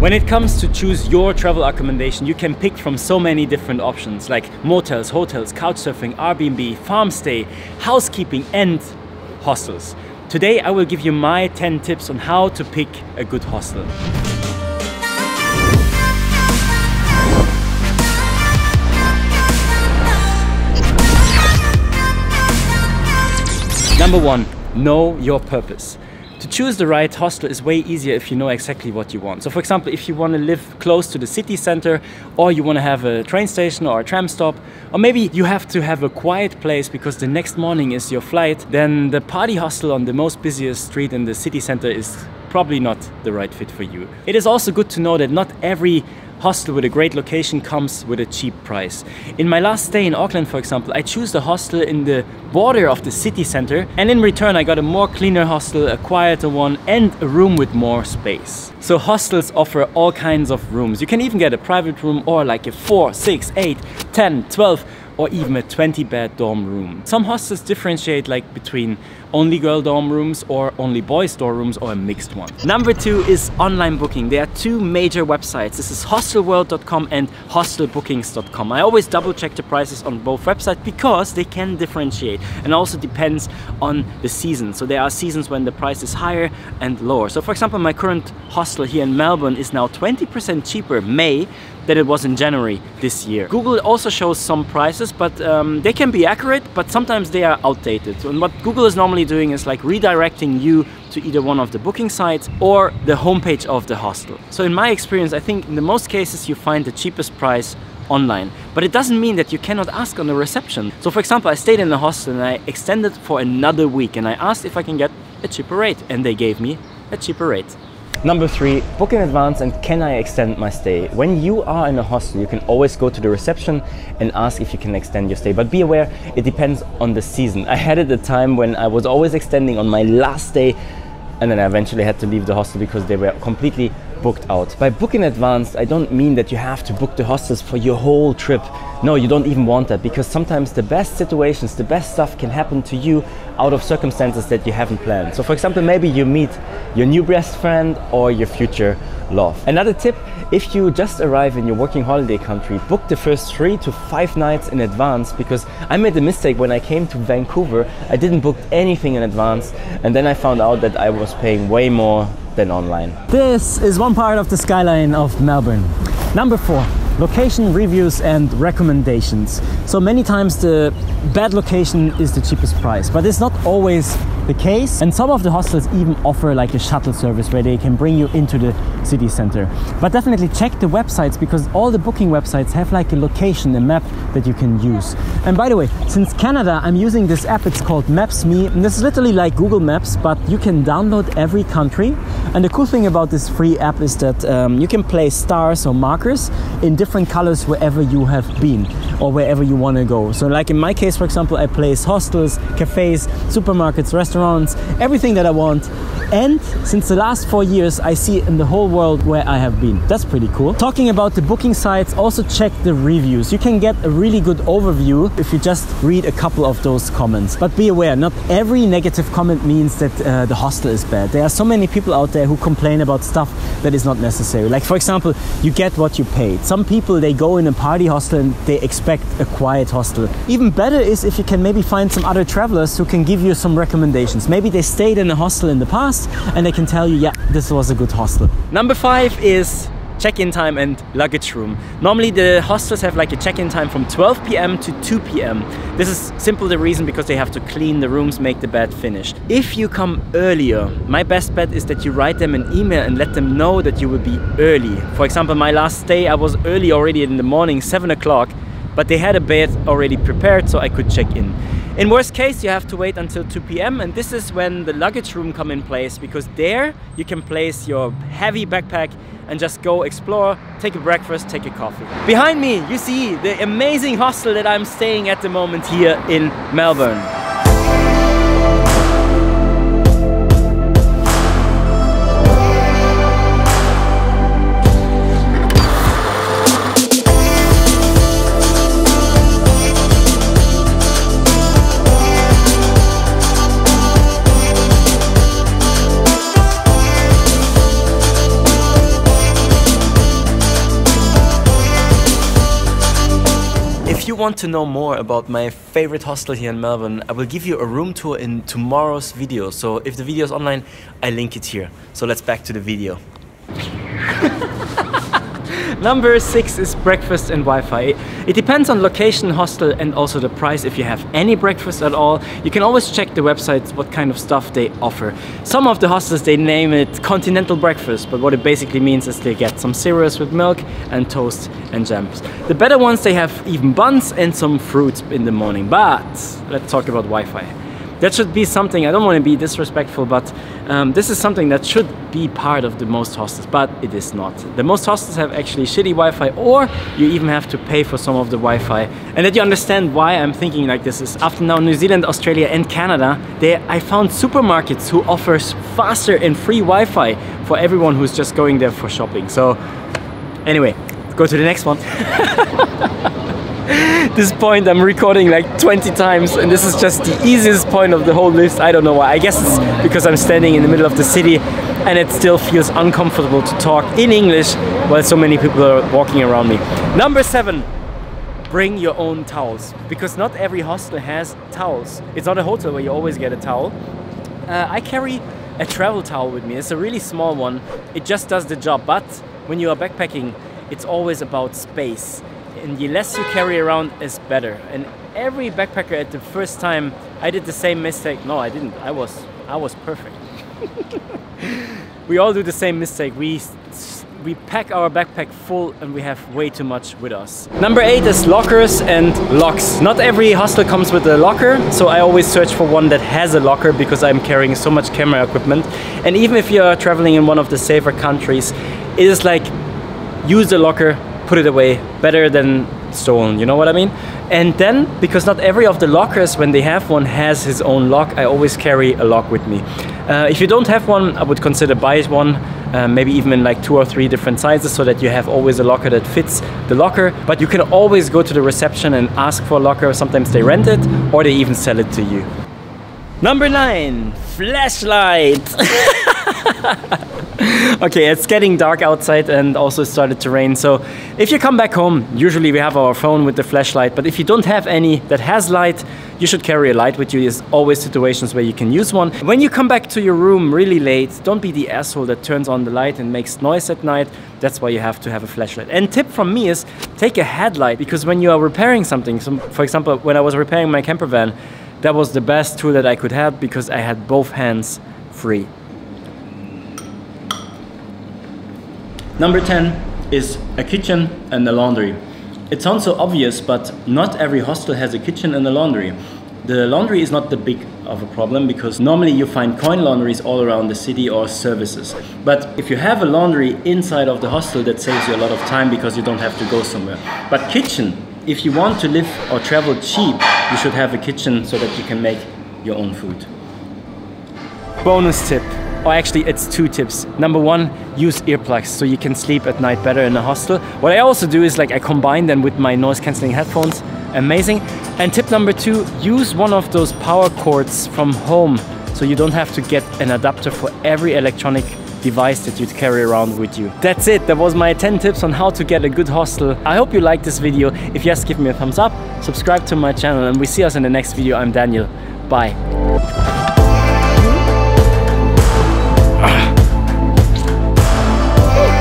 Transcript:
When it comes to choose your travel accommodation, you can pick from so many different options like motels, hotels, couchsurfing, Airbnb, farm stay, housekeeping and hostels. Today I will give you my 10 tips on how to pick a good hostel. Number 1, know your purpose. To choose the right hostel is way easier if you know exactly what you want. So for example, if you want to live close to the city center, or you want to have a train station or a tram stop, or maybe you have to have a quiet place because the next morning is your flight, then the party hostel on the most busiest street in the city center is probably not the right fit for you. It is also good to know that not every hostel with a great location comes with a cheap price. In my last stay in Auckland, for example, I chose the hostel in the border of the city center, and in return I got a more cleaner hostel, a quieter one, and a room with more space. So hostels offer all kinds of rooms. You can even get a private room or like a 4, 6, 8, 10, 12 or even a 20-bed dorm room. Some hostels differentiate like between only girl dorm rooms or only boys dorm rooms or a mixed one. Number 2 is online booking. There are 2 major websites. This is hostelworld.com and hostelbookings.com. I always double check the prices on both websites because they can differentiate, and also depends on the season. So there are seasons when the price is higher and lower. So for example, my current hostel here in Melbourne is now 20% cheaper May than it was in January this year. Google also shows some prices, but they can be accurate, but sometimes they are outdated. And what Google is normally doing is like redirecting you to either one of the booking sites or the homepage of the hostel. So in my experience, I think in the most cases you find the cheapest price online, but it doesn't mean that you cannot ask on the reception. So for example, I stayed in the hostel and I extended for another week and I asked if I can get a cheaper rate, and they gave me a cheaper rate. Number 3, book in advance and can I extend my stay? When you are in a hostel, you can always go to the reception and ask if you can extend your stay. But be aware, it depends on the season. I had it a time when I was always extending on my last day, and then I eventually had to leave the hostel because they were completely booked out. By book in advance, I don't mean that you have to book the hostels for your whole trip. No, you don't even want that, because sometimes the best situations, the best stuff can happen to you out of circumstances that you haven't planned. So for example, maybe you meet your new best friend or your future love. Another tip, if you just arrive in your working holiday country, book the first 3 to 5 nights in advance, because I made the mistake when I came to Vancouver. I didn't book anything in advance, and then I found out that I was paying way more than online. This is one part of the skyline of Melbourne. Number 4, location reviews and recommendations. So many times the bad location is the cheapest price, but it's not always the case, and some of the hostels even offer like a shuttle service where they can bring you into the city center. But definitely check the websites, because all the booking websites have like a location, a map that you can use. And by the way, since Canada, I'm using this app. It's called Maps.me, and this is literally like Google Maps, but you can download every country. And the cool thing about this free app is that you can place stars or markers in different colors wherever you have been or wherever you want to go. So like in my case, for example, I place hostels, cafes, supermarkets, restaurants, everything that I want. And since the last 4 years, I see in the whole world where I have been. That's pretty cool. Talking about the booking sites, also check the reviews. You can get a really good overview if you just read a couple of those comments. But be aware, not every negative comment means that the hostel is bad. There are so many people out there who complain about stuff that is not necessary. Like for example, you get what you paid. Some people, they go in a party hostel and they expect a quiet hostel. Even better is if you can maybe find some other travelers who can give you some recommendations. Maybe they stayed in a hostel in the past and they can tell you, yeah, this was a good hostel. Number 5 is check-in time and luggage room. Normally the hostels have like a check-in time from 12 p.m. to 2 p.m. This is simple the reason because they have to clean the rooms, make the bed finished. If you come earlier, my best bet is that you write them an email and let them know that you will be early. For example, my last stay, I was early already in the morning, 7 o'clock, but they had a bed already prepared so I could check in. In worst case, you have to wait until 2 p.m. and this is when the luggage room come in place, because there you can place your heavy backpack and just go explore, take a breakfast, take a coffee. Behind me, you see the amazing hostel that I'm staying at the moment here in Melbourne. you want to know more about my favorite hostel here in Melbourne, I will give you a room tour in tomorrow's video. So if the video is online, I link it here. So let's back to the video. Number 6 is breakfast and Wi-Fi. It depends on location, hostel, and also the price. If you have any breakfast at all, you can always check the websites what kind of stuff they offer. Some of the hostels, they name it continental breakfast, but what it basically means is they get some cereals with milk and toast and jams. The better ones, they have even buns and some fruits in the morning. But let's talk about Wi-Fi. That should be something, I don't want to be disrespectful, but this is something that should be part of the most hostels, but it is not. The most hostels have actually shitty Wi-Fi, or you even have to pay for some of the Wi-Fi. And that you understand why I'm thinking like this is after now New Zealand, Australia and Canada, I found supermarkets who offers faster and free Wi-Fi for everyone who's just going there for shopping. So anyway, let's go to the next one. This point I'm recording like 20 times, and this is just the easiest point of the whole list. I don't know why. I guess it's because I'm standing in the middle of the city and it still feels uncomfortable to talk in English while so many people are walking around me. Number 7, bring your own towels, because not every hostel has towels. It's not a hotel where you always get a towel. I carry a travel towel with me. It's a really small one. It just does the job, but when you are backpacking, it's always about space. And the less you carry around is better. And every backpacker at the first time, I did the same mistake. No, I didn't. I was perfect. We all do the same mistake. We pack our backpack full and we have way too much with us. Number 8 is lockers and locks. Not every hostel comes with a locker, so I always search for one that has a locker because I'm carrying so much camera equipment. And even if you're traveling in one of the safer countries, it is like, use the locker, put it away, better than stolen, you know what I mean? And then, because not every of the lockers, when they have one, has his own lock, I always carry a lock with me. If you don't have one, I would consider buy one, maybe even in like 2 or 3 different sizes, so that you have always a locker that fits the locker. But you can always go to the reception and ask for a locker. Sometimes they rent it, or they even sell it to you. Number 9, flashlight. Okay, it's getting dark outside and also started to rain, so if you come back home, usually we have our phone with the flashlight, but if you don't have any that has light, you should carry a light with you. There's always situations where you can use one. When you come back to your room really late, don't be the asshole that turns on the light and makes noise at night. That's why you have to have a flashlight. And tip from me is, take a headlight, because when you are repairing something, so for example, when I was repairing my camper van, that was the best tool that I could have because I had both hands free. Number 10 is a kitchen and a laundry. It sounds so obvious, but not every hostel has a kitchen and a laundry. The laundry is not the big of a problem because normally you find coin laundries all around the city or services. But if you have a laundry inside of the hostel, that saves you a lot of time because you don't have to go somewhere. But kitchen, if you want to live or travel cheap, you should have a kitchen so that you can make your own food. Bonus tip. Or actually, it's 2 tips. Number 1, use earplugs so you can sleep at night better in a hostel. What I also do is like I combine them with my noise cancelling headphones. Amazing. And tip number 2, use one of those power cords from home so you don't have to get an adapter for every electronic device that you carry around with you. That's it. That was my 10 tips on how to get a good hostel. I hope you liked this video. If yes, give me a thumbs up, subscribe to my channel, and we see us in the next video. I'm Daniel. Bye.